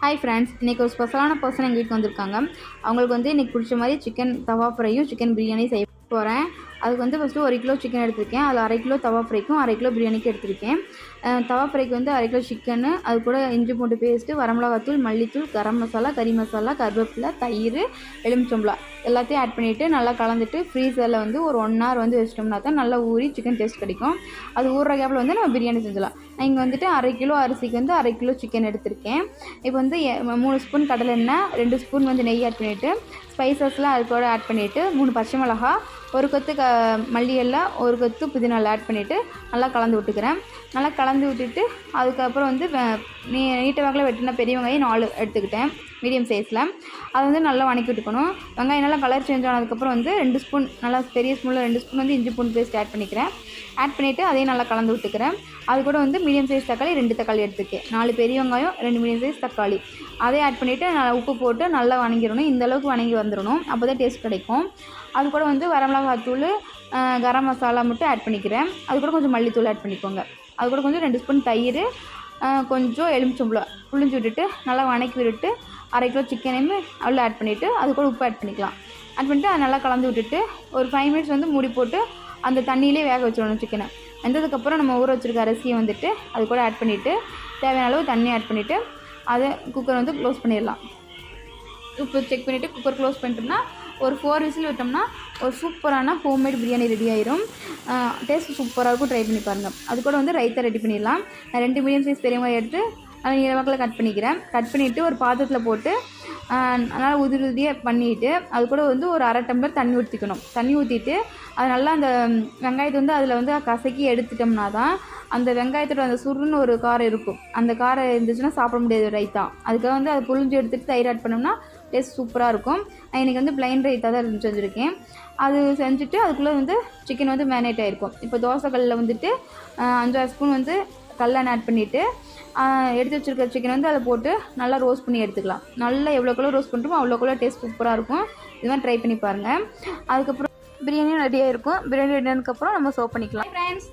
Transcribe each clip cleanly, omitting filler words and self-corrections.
Hi friends, இன்றைக்கி ஒரு ஸ்பெஷலான பர்சன் எங்கள் வீட்டுக்கு வந்திருக்காங்க. அவங்களுக்கு வந்து இன்றைக்கி பிடிச்ச மாதிரி சிக்கன் தவா ஃப்ரையும் சிக்கன் பிரியாணி செய்ய போகிறேன். அதுக்கு வந்து ஃபஸ்ட்டு 1 கிலோ சிக்கன் எடுத்திருக்கேன். அதில் 1/2 கிலோ தவா ஃப்ரைக்கும் 1/2 கிலோ பிரியாணிக்கும் எடுத்திருக்கேன். தவா ஃப்ரைக்கு வந்து 1/2 கிலோ சிக்கனு, அது கூட இஞ்சி பூண்டு பேஸ்ட்டு, வரமிளகாத்தூள், மல்லித்தூள், கரம் மசாலா, கறி மசாலா, கருவேப்பிலை, தயிர், எலுமிச்சம்பழம் எல்லாத்தையும் ஆட் பண்ணிவிட்டு நல்லா கலந்துட்டு ஃப்ரீசரில் வந்து ஒரு 1 hour வந்து வச்சிட்டோம்னா தான் நல்லா ஊறி சிக்கன் டேஸ்ட் கிடைக்கும். அது ஊறுற கேப்பில் வந்து நம்ம பிரியாணி செஞ்சிடலாம். நான் இங்கே வந்துட்டு 1/2 கிலோ அரிசிக்கு வந்து 1/2 கிலோ சிக்கன் எடுத்திருக்கேன். இப்போ வந்து 3 ஸ்பூன் கடலை எண்ணெய், 2 ஸ்பூன் வந்து நெய் ஆட் பண்ணிவிட்டு ஸ்பைசஸ்லாம் அது கூட ஆட் பண்ணிவிட்டு 3 பச்சை மிளகா, 1 கொத்து மல்லி இலை, 1 கொத்து புதினா ஆட் பண்ணிவிட்டு நல்லா கலந்து விட்டுக்கிறேன். நல்லா கலந்து விட்டுட்டு அதுக்கப்புறம் வந்து நீட்ட வாக்கில் வெட்டின பெரிய வெங்காயம் 4 எடுத்துக்கிட்டேன் மீடியம் சைஸில். அதை வந்து நல்லா வணக்கி விட்டுக்கணும். வெங்காயம் நல்லா கலர் சேஞ்ச் ஆனதுக்கப்புறம் வந்து 2 ஸ்பூன் நல்லா பெரிய ஸ்பூனில் 2 ஸ்பூன் வந்து இஞ்சி பூண்டு பேஸ்ட் ஆட் பண்ணிக்கிறேன். ஆட் பண்ணிவிட்டு அதையும் நல்லா கலந்து விட்டுக்கிறேன். அது கூட வந்து மீடியம் சைஸ் தக்காளி 2 தக்காளி எடுத்துக்கேன். 4 பெரிய வெங்காயம், 2 மீடியம் சைஸ் தக்காளி, அதே ஆட் பண்ணிவிட்டு நல்லா உப்பு போட்டு நல்லா வணங்கிடணும். இந்தளவுக்கு வணங்கி வந்துடணும், அப்போ தான் டேஸ்ட் கிடைக்கும். அது கூட வந்து வரமிளகாத்தூள், கரம் மசாலா மட்டும் ஆட் பண்ணிக்கிறேன். அது கூட கொஞ்சம் மல்லித்தூள் ஆட் பண்ணிக்கோங்க. அது கூட கொஞ்சம் 2 ஸ்பூன் தயிர், கொஞ்சம் எலுமிச்சம்பழம் புளிஞ்சு விட்டுட்டு நல்லா வணக்கி விட்டுட்டு 1/2 கிலோ சிக்கனையுமே அவ்வளோ ஆட் பண்ணிவிட்டு அது கூட உப்பு ஆட் பண்ணிக்கலாம். ஆட் பண்ணிவிட்டு அதை நல்லா கலந்து விட்டுட்டு ஒரு 5 minutes வந்து மூடி போட்டு அந்த தண்ணியிலே வேக வச்சிடணும் சிக்கனை. வெந்ததுக்கப்புறம் நம்ம ஊற வச்சுருக்க அரிசியை வந்துட்டு அது கூட ஆட் பண்ணிவிட்டு தேவையான அளவு தண்ணி ஆட் பண்ணிவிட்டு அதை குக்கர் வந்து க்ளோஸ் பண்ணிடலாம். உப்பு செக் பண்ணிவிட்டு குக்கர் க்ளோஸ் பண்ணிட்டோம்னா ஒரு 4 விசில் விட்டோம்னா ஒரு சூப்பரான ஹோம்மேட் பிரியாணி ரெடி ஆயிரும். டேஸ்ட் சூப்பராக இருக்கும், ட்ரை பண்ணி பாருங்கள். அது கூட வந்து ரைத்தா ரெடி பண்ணிடலாம். நான் 2 மீடியம் சைஸ் பெரிய வெங்காயம் எடுத்து நல்லா நீளவாக்கில் கட் பண்ணிக்கிறேன். கட் பண்ணிவிட்டு ஒரு பாத்திரத்தில் போட்டு நல்லா உதிரியாக பண்ணிவிட்டு அது கூட வந்து ஒரு 1/2 டம்ளர் தண்ணி ஊற்றிக்கணும். தண்ணி ஊற்றிட்டு அது நல்லா அந்த வெங்காயத்தை வந்து அதில் வந்து கசக்கி எடுத்துட்டோம்னா தான் அந்த வெங்காயத்தோட அந்த சுருன்னு ஒரு காரம் இருக்கும். அந்த காரம் இருந்துச்சுன்னா சாப்பிட முடியாது ரைத்தா. அதுக்காக வந்து அதை புழிஞ்சு எடுத்துகிட்டு தயிர் ஆட் பண்ணோம்னா டேஸ்ட் சூப்பராக இருக்கும். நான் இன்றைக்கி வந்து ப்ளைன் ரைத்தா தான் செஞ்சுருக்கேன். அது செஞ்சுட்டு அதுக்குள்ளே வந்து சிக்கன் வந்து மேரினேட் ஆகிருக்கும். இப்போ தோசைக்கல்லில் வந்துட்டு 5-6 ஸ்பூன் வந்து கல்லெண்ணெய் ஆட் பண்ணிவிட்டு எடுத்து வச்சுருக்க சிக்கன் வந்து அதை போட்டு நல்லா ரோஸ்ட் பண்ணி எடுத்துக்கலாம். நல்லா எவ்வளோக்குள்ள ரோஸ்ட் பண்ணுறோமோ அவ்வளோக்குள்ள டேஸ்ட் சூப்பராக இருக்கும். இது மாதிரி ட்ரை பண்ணி பாருங்கள். அதுக்கப்புறம் பிரியாணியும் ரெடியாக இருக்கும். பிரியாணி ரெடி ஆனதுக்கப்புறம் நம்ம சர்வ் பண்ணிக்கலாம். ஃப்ரெண்ட்ஸ்,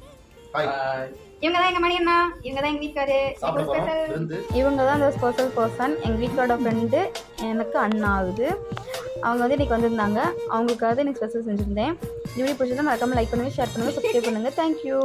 இவங்க தான் எங்கள் மணி அண்ணா, இவங்க தான் எங்கள் வீட்டுக்காரு. இவங்க தான் அந்த ஸ்பெஷல் பர்சன், எங்கள் வீட்டோட ஃப்ரெண்டு, எனக்கு அண்ணா ஆகுது. அவங்க வந்து இன்றைக்கி வந்திருந்தாங்க. அவங்களுக்காக இன்றைக்கி ஸ்பெஷல் செஞ்சுருந்தேன். வீடியோ பிடிச்சதான் மறக்காமல் லைக் பண்ணுங்கள், ஷேர் பண்ணுங்கள், சப்ஸ்கிரைப் பண்ணுங்கள். தேங்க்யூ.